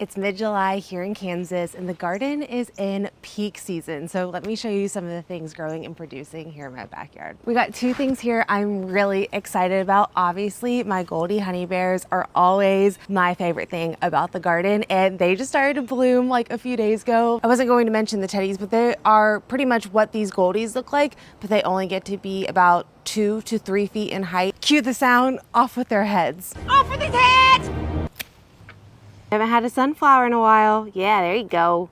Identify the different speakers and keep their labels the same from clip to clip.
Speaker 1: It's mid-July here in Kansas and the garden is in peak season. So let me show you some of the things growing and producing here in my backyard. We got two things here I'm really excited about. Obviously, my Goldie honey bears are always my favorite thing about the garden, and they just started to bloom like a few days ago. I wasn't going to mention the teddies, but they are pretty much what these Goldies look like, but they only get to be about 2 to 3 feet in height. Cue the sound, off with their heads. Off with his head! Haven't had a sunflower in a while. Yeah, there you go.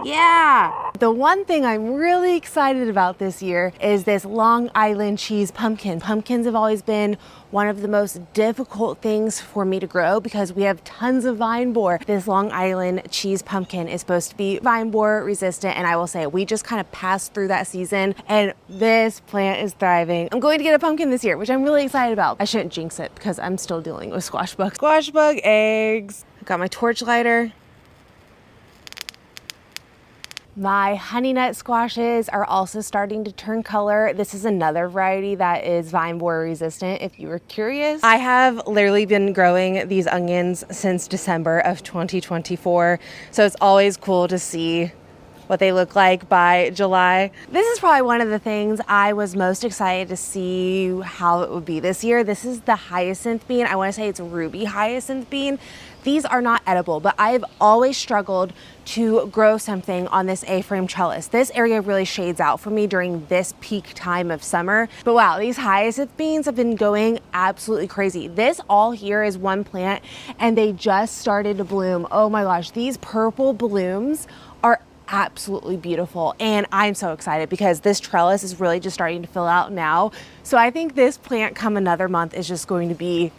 Speaker 1: Yeah. The one thing I'm really excited about this year is this Long Island cheese pumpkin. Pumpkins have always been one of the most difficult things for me to grow because we have tons of vine borer. This Long Island cheese pumpkin is supposed to be vine borer resistant, and I will say we just kind of passed through that season and this plant is thriving. I'm going to get a pumpkin this year, which I'm really excited about. I shouldn't jinx it because I'm still dealing with squash bugs. Squash bug eggs. I've got my torch lighter. My honey nut squashes are also starting to turn color. This is another variety that is vine borer resistant, if you were curious. I have literally been growing these onions since December of 2024, so it's always cool to see what they look like by July. This is probably one of the things I was most excited to see how it would be this year. This is the hyacinth bean. I want to say it's ruby hyacinth bean. These are not edible, but I've always struggled to grow something on this A-frame trellis. This area really shades out for me during this peak time of summer. But wow, these hyacinth beans have been going absolutely crazy. This all here is one plant and they just started to bloom. Oh my gosh, these purple blooms are absolutely beautiful, and I'm so excited because this trellis is really just starting to fill out now. So I think this plant come another month is just going to be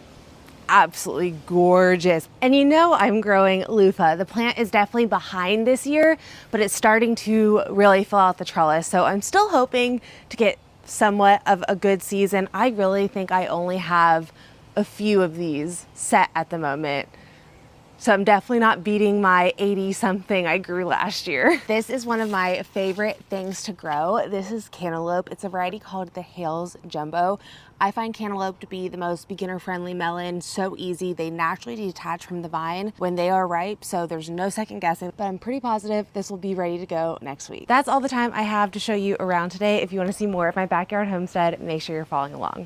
Speaker 1: absolutely gorgeous. And you know I'm growing loofah. The plant is definitely behind this year, but it's starting to really fill out the trellis. So I'm still hoping to get somewhat of a good season. I really think I only have a few of these set at the moment. So I'm definitely not beating my 80 something I grew last year. This is one of my favorite things to grow. This is cantaloupe. It's a variety called the Hales Jumbo. I find cantaloupe to be the most beginner friendly melon, so easy. They naturally detach from the vine when they are ripe, so there's no second guessing, but I'm pretty positive this will be ready to go next week. That's all the time I have to show you around today. If you want to see more of my backyard homestead, make sure you're following along.